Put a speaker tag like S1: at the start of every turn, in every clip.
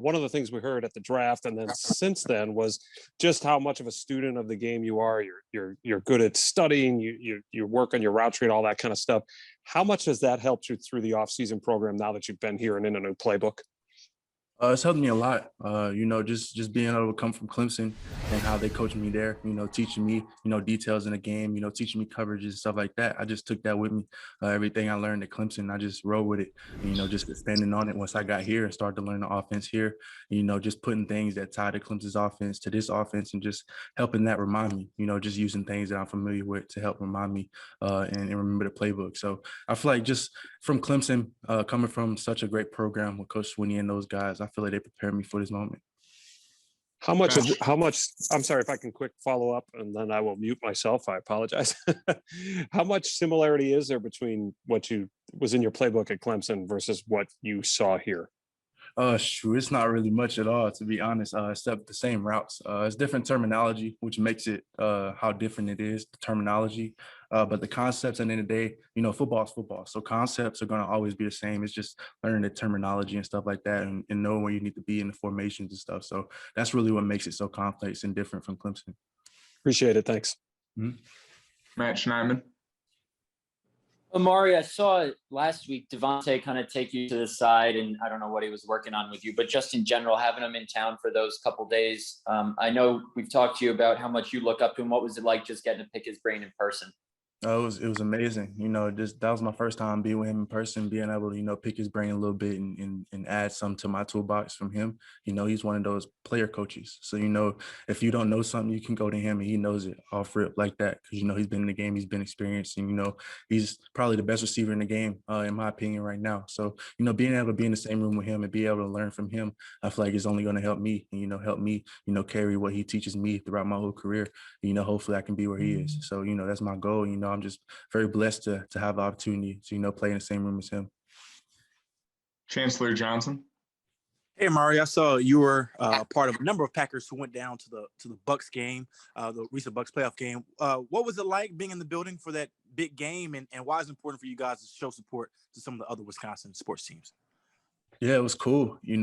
S1: one of the things we heard at the draft and then since then was just how much of a student of the game you are. You're good at studying, you work on your route tree and all that kind of stuff. How much has that helped you through the offseason program now that you've been here and in a new playbook?
S2: It's helped me a lot, just being able to come from Clemson and how they coached me there, teaching me, details in the game, teaching me coverages and stuff like that. I just took that with me. Everything I learned at Clemson, I just rode with it, just expanding on it once I got here and started to learn the offense here, just putting things that tie to Clemson's offense to this offense and just helping that remind me, just using things that I'm familiar with to help remind me and remember the playbook. So I feel like just from Clemson, coming from such a great program with Coach Swinney and those guys, I feel like they prepared me for this moment.
S1: How much, I'm sorry if I can quick follow up and then I will mute myself. I apologize. How much similarity is there between what was in your playbook at Clemson versus what you saw here?
S2: It's not really much at all, to be honest, except the same routes. It's different terminology, which makes it how different it is, the terminology. But the concepts, at the end of the day, football is football. So concepts are going to always be the same. It's just learning the terminology and stuff like that and knowing where you need to be in the formations and stuff. So that's really what makes it so complex and different from Clemson.
S1: Appreciate it. Thanks.
S3: Mm-hmm. Matt Schneidman.
S4: Amari, I saw last week Davante kind of take you to the side, and I don't know what he was working on with you, but just in general, having him in town for those couple days. I know we've talked to you about how much you look up to him. What was it like just getting to pick his brain in person?
S2: It was amazing. That was my first time being with him in person, being able to, pick his brain a little bit and add some to my toolbox from him. He's one of those player coaches. So, if you don't know something, you can go to him and he knows it off rip like that. Cause, he's been in the game, he's been experienced and, he's probably the best receiver in the game, in my opinion right now. So, being able to be in the same room with him and be able to learn from him, I feel like it's only going to help me and, help me, carry what he teaches me throughout my whole career. Hopefully I can be where he is. So, that's my goal. I'm just very blessed to have the opportunity to, play in the same room as him.
S3: Chancellor Johnson.
S5: Hey, Amari, I saw you were part of a number of Packers who went down to the Bucs game, the recent Bucs playoff game. What was it like being in the building for that big game, and why is it important for you guys to show support to some of the other Wisconsin sports teams?
S2: Yeah, it was cool. It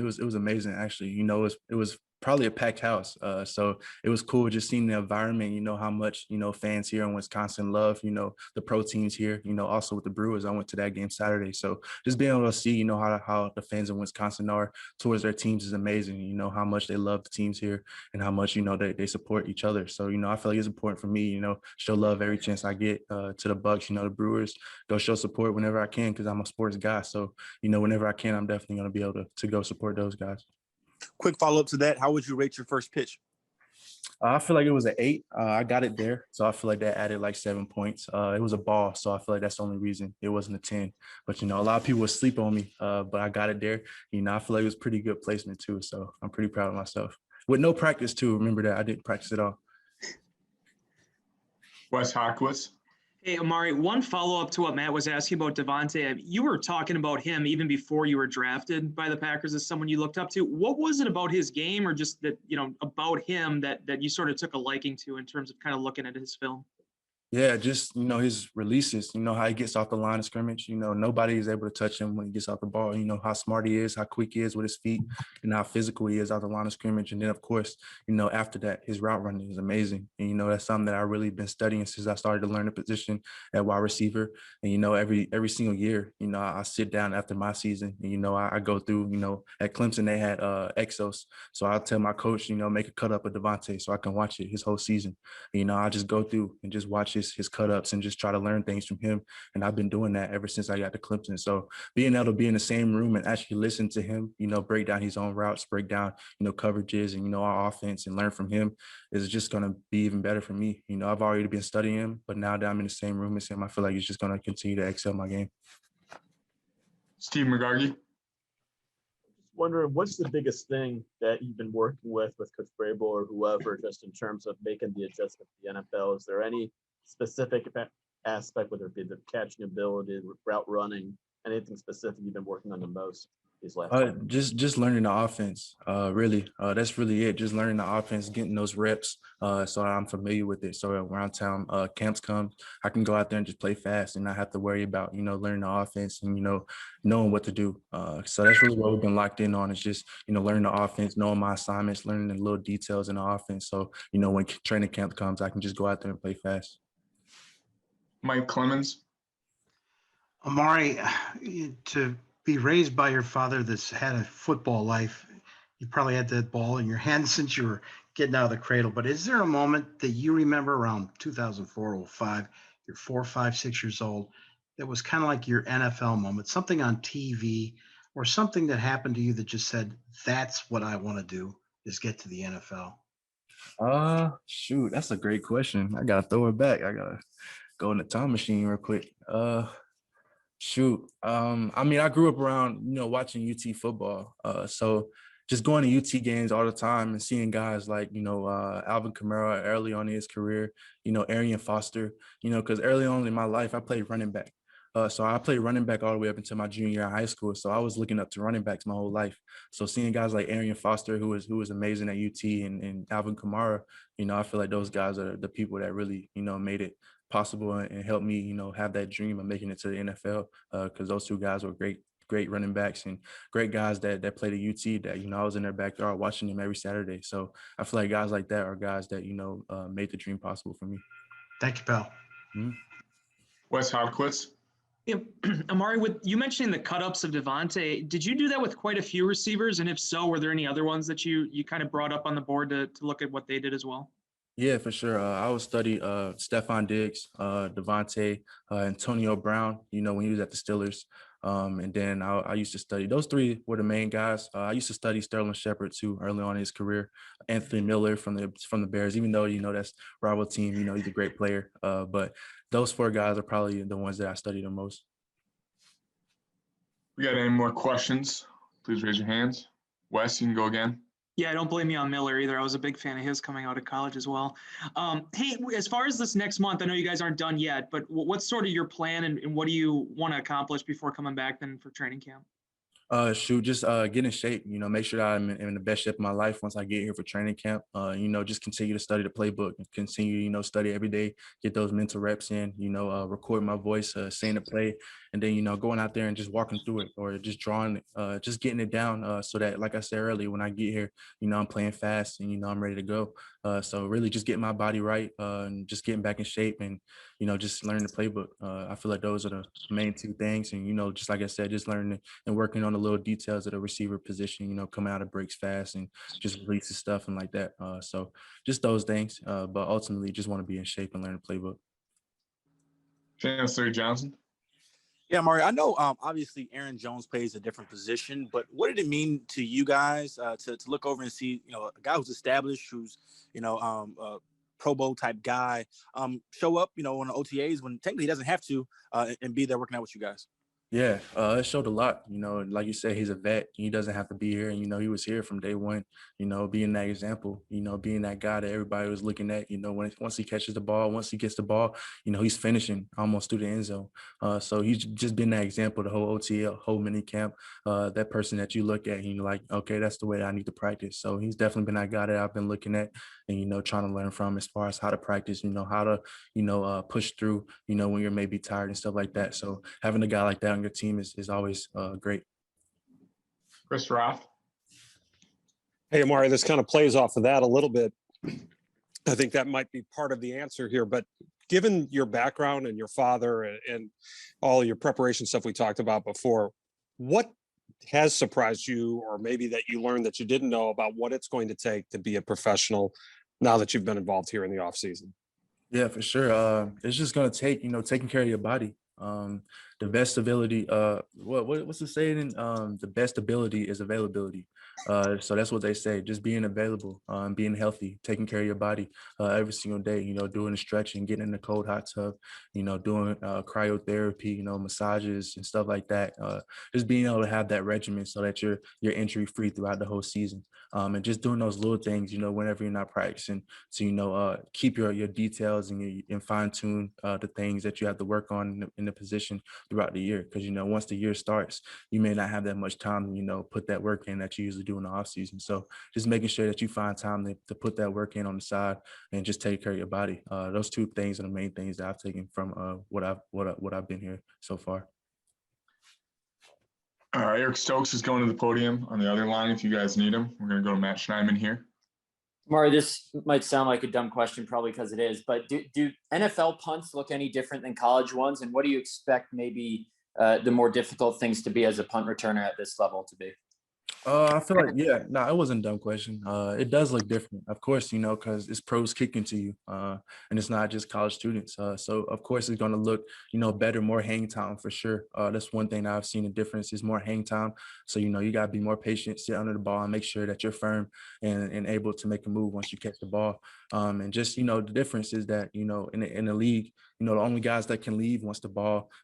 S2: was amazing, actually. It was probably a packed house. So it was cool just seeing the environment, how much, fans here in Wisconsin love, the pro teams here, also with the Brewers. I went to that game Saturday. So just being able to see, how the fans in Wisconsin are towards their teams is amazing. How much they love the teams here and how much, they support each other. So, I feel like it's important for me, show love every chance I get to the Bucs, the Brewers, go show support whenever I can because I'm a sports guy. So, whenever I can, I'm definitely going to be able to go support those guys.
S5: Quick follow-up to that. How would you rate your first pitch?
S2: I feel like it was an 8. I got it there. So I feel like that added like 7 points. It was a ball. So I feel like that's the only reason it wasn't a 10. But, a lot of people would sleep on me, but I got it there. I feel like it was pretty good placement too. So I'm pretty proud of myself. With no practice too. Remember that I didn't practice at all.
S3: Wes Hockwitz.
S6: Hey, Amari, one follow-up to what Matt was asking about Davante. You were talking about him even before you were drafted by the Packers as someone you looked up to. What was it about his game or just that, about him that you sort of took a liking to in terms of kind of looking at his film?
S2: Yeah, just, his releases, how he gets off the line of scrimmage, nobody is able to touch him when he gets off the ball, how smart he is, how quick he is with his feet, and how physical he is off the line of scrimmage. And then, of course, after that, his route running is amazing. And, that's something that I've really been studying since I started to learn the position at wide receiver. And, every single year, I sit down after my season and, I go through, at Clemson, they had Exos. So I'll tell my coach, make a cut up of Davante so I can watch it his whole season. I just go through and just watch his cut ups and just try to learn things from him. And I've been doing that ever since I got to Clemson. So being able to be in the same room and actually listen to him, break down his own routes, break down, coverages and, our offense and learn from him is just going to be even better for me. I've already been studying him, but now that I'm in the same room as him, I feel like it's just going to continue to excel my game.
S3: Steve McGargy.
S7: Wondering what's the biggest thing that you've been working with Coach Vrabel or whoever, just in terms of making the adjustment to the NFL? Is there any specific aspect, whether it be the catching ability, route running, anything specific you've been working on the most? these last 20 years?
S2: Just learning the offense, really. That's really it. Just learning the offense, getting those reps, so I'm familiar with it. So around town, camps come, I can go out there and just play fast and not have to worry about, learning the offense and, knowing what to do. So that's really what we've been locked in on, is just, learning the offense, knowing my assignments, learning the little details in the offense. So, when training camp comes, I can just go out there and play fast.
S3: Mike Clemens.
S8: Amari, to be raised by your father that's had a football life, you probably had that ball in your hand since you were getting out of the cradle. But is there a moment that you remember around 2004 or 05, you're 4, 5, 6 years old, that was kind of like your NFL moment, something on TV or something that happened to you that just said, that's what I want to do, is get to the NFL?
S2: Shoot, that's a great question. I gotta throw it back. I gotta go in the time machine real quick. Shoot. I mean, I grew up around, watching UT football. So just going to UT games all the time and seeing guys like, Alvin Kamara early on in his career, Arian Foster, because early on in my life, I played running back. So I played running back all the way up until my junior year in high school. So I was looking up to running backs my whole life. So seeing guys like Arian Foster, who was amazing at UT, and Alvin Kamara, I feel like those guys are the people that really, made it possible and helped me, have that dream of making it to the NFL. Because those two guys were great running backs and great guys that played at UT that, I was in their backyard watching them every Saturday. So I feel like guys like that are guys that, made the dream possible for me.
S8: Thank you, pal.
S2: Mm-hmm.
S3: Wes Hodquist.
S6: Yeah, Amari, with you mentioning the cut-ups of Davante, did you do that with quite a few receivers? And if so, were there any other ones that you kind of brought up on the board to look at what they did as well?
S2: Yeah, for sure. I would study Stephon Diggs, Davante, Antonio Brown, when he was at the Steelers. And then I used to study. Those three were the main guys. I used to study Sterling Shepard too early on in his career. Anthony Miller from the Bears, even though, that's rival team, he's a great player. But those four guys are probably the ones that I study the most.
S3: We got any more questions? Please raise your hands. Wes, you can go again.
S6: Yeah, don't blame me on Miller either. I was a big fan of his coming out of college as well. Hey, as far as this next month, I know you guys aren't done yet, but what's sort of your plan and what do you want to accomplish before coming back then for training camp?
S2: Just get in shape, make sure that I'm in the best shape of my life once I get here for training camp. Just continue to study the playbook and continue, study every day, get those mental reps in, record my voice, saying the play, and then, going out there and just walking through it or just drawing it, just getting it down so that, like I said earlier, when I get here, I'm playing fast and, I'm ready to go. So really just getting my body right and just getting back in shape and, just learning the playbook. I feel like those are the main two things. And, just like I said, just learning and working on the little details of the receiver position, coming out of breaks fast and just releases stuff and like that. So just those things. But ultimately just want to be in shape and learn the playbook.
S3: Chancellor Johnson.
S5: Yeah, Mario, I know obviously Aaron Jones plays a different position, but what did it mean to you guys to look over and see, a guy who's established, who's, Pro Bowl type guy show up, on the OTAs when technically he doesn't have to and be there working out with you guys?
S2: Yeah, it showed a lot. Like you said, he's a vet. He doesn't have to be here. And, he was here from day one, being that example, being that guy that everybody was looking at, once he catches the ball, once he gets the ball, he's finishing almost through the end zone. So he's just been that example, the whole OTA, whole mini camp, that person that you look at and you're like, okay, that's the way that I need to practice. So he's definitely been that guy that I've been looking at and, trying to learn from as far as how to practice, how to, push through, when you're maybe tired and stuff like that. So having a guy like that on your team is always great.
S3: Chris Roth.
S1: Hey, Amari, this kind of plays off of that a little bit. I think that might be part of the answer here, but given your background and your father and all your preparation stuff we talked about before, what has surprised you or maybe that you learned that you didn't know about what it's going to take to be a professional now that you've been involved here in the off season?
S2: Yeah, for sure. It's just going to take, taking care of your body. The best ability, what's the saying? The best ability is availability. So that's what they say, just being available, being healthy, taking care of your body every single day, doing the stretching, getting in the cold hot tub, doing cryotherapy, massages and stuff like that. Just being able to have that regimen so that you're injury free throughout the whole season. And just doing those little things, whenever you're not practicing to, keep your details and fine tune the things that you have to work on in the position, throughout the year. Because, once the year starts, you may not have that much time to, put that work in that you usually do in the off season. So just making sure that you find time to put that work in on the side and just take care of your body. Those two things are the main things that I've taken from what I've been here so far.
S3: Eric Stokes is going to the podium on the other line if you guys need him. We're going to go to Matt Schneidman here.
S4: Mari, this might sound like a dumb question, probably because it is, but do NFL punts look any different than college ones? And what do you expect maybe the more difficult things to be as a punt returner at this level to be?
S2: I feel like, it wasn't a dumb question. It does look different, of course, because it's pros kicking to you, and it's not just college students. So of course it's going to look, better, more hang time for sure. That's one thing that I've seen a difference is more hang time. So, you got to be more patient, sit under the ball and make sure that you're firm and able to make a move once you catch the ball. And just, the difference is that, in the league, the only guys that can leave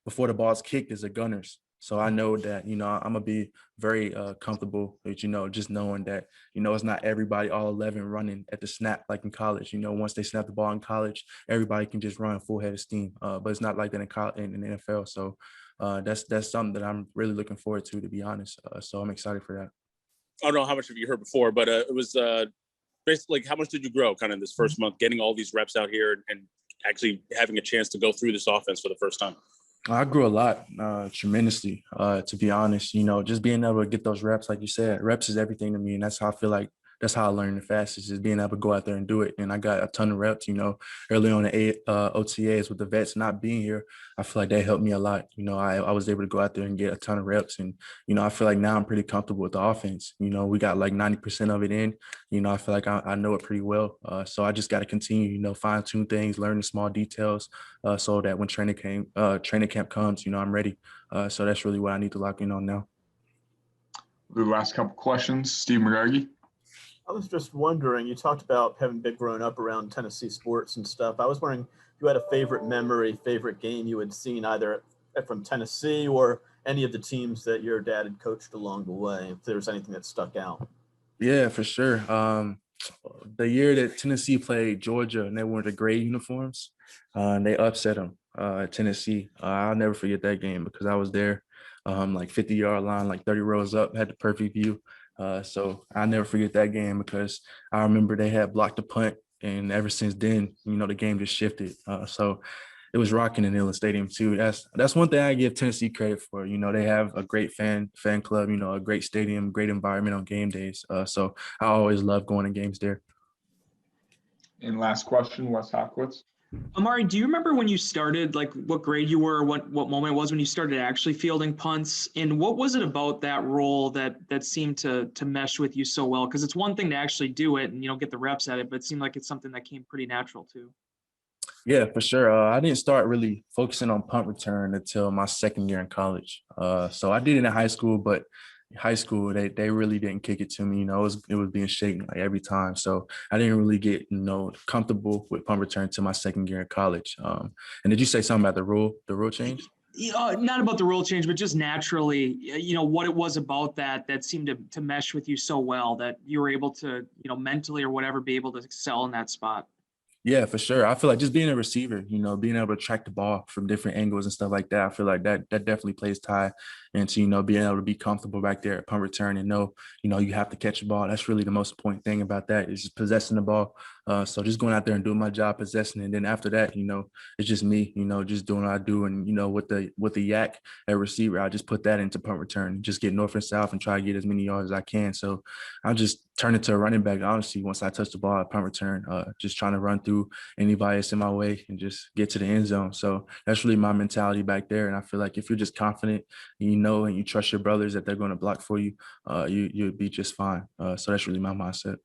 S2: before the ball's kicked is the gunners. So I know that, I'm going to be very comfortable with, just knowing that, it's not everybody, all 11 running at the snap like in college. Once they snap the ball in college, everybody can just run full head of steam. But it's not like that in the NFL. So that's something that I'm really looking forward to be honest. So I'm excited for that.
S9: I don't know how much have you heard before, but it was basically how much did you grow kind of this first month, getting all these reps out here and actually having a chance to go through this offense for the first time?
S2: I grew a lot, tremendously, to be honest. Just being able to get those reps, like you said, reps is everything to me. And that's how I feel like that's how I learned the fastest, is being able to go out there and do it. And I got a ton of reps, early on the OTAs with the vets not being here. I feel like that helped me a lot. I was able to go out there and get a ton of reps. And, I feel like now I'm pretty comfortable with the offense. We got like 90% of it in. I feel like I know it pretty well. So I just got to continue, fine tune things, learn the small details so that when training camp comes, I'm ready. So that's really what I need to lock in on now.
S3: The last couple questions, Steve McGargy.
S7: I was just wondering, you talked about having been growing up around Tennessee sports and stuff. I was wondering if you had a favorite memory, favorite game you had seen either from Tennessee or any of the teams that your dad had coached along the way, if there was anything that stuck out.
S2: Yeah, for sure. The year that Tennessee played Georgia and they wore the gray uniforms, and they upset them at Tennessee. I'll never forget that game because I was there, like 50-yard line, like 30 rows up, had the perfect view. So I'll never forget that game because I remember they had blocked the punt, and ever since then, the game just shifted. So it was rocking in Inland Stadium too. That's one thing I give Tennessee credit for. They have a great fan club, a great stadium, great environment on game days. So I always love going to games there.
S3: And last question, Wes Hopkins.
S6: Amari, do you remember when you started, like what grade you were, what moment it was when you started actually fielding punts? And what was it about that role that seemed to mesh with you so well? Because it's one thing to actually do it and, get the reps at it, but it seemed like it's something that came pretty natural too.
S2: Yeah, for sure. I didn't start really focusing on punt return until my second year in college. So I did it in high school, but high school, they really didn't kick it to me. It was being shaken like every time. So I didn't really get, comfortable with punt return until my second year in college. And did you say something about the rule change?
S6: Not about the rule change, but just naturally, what it was about that seemed to mesh with you so well that you were able to, mentally or whatever, be able to excel in that spot.
S2: Yeah, for sure. I feel like just being a receiver, being able to track the ball from different angles and stuff like that, I feel like that definitely plays tie into, being able to be comfortable back there at punt return and know, you have to catch the ball. That's really the most important thing about that is just possessing the ball. So just going out there and doing my job, possessing it. And then after that, it's just me, just doing what I do. And, with the yak at receiver, I just put that into punt return, just get north and south and try to get as many yards as I can. So I'll just turn it to a running back, honestly, once I touch the ball at punt return, just trying to run through anybody that's in my way and just get to the end zone. So that's really my mentality back there. And I feel like if you're just confident, and you trust your brothers that they're going to block for you, you'll be just fine. So that's really my mindset.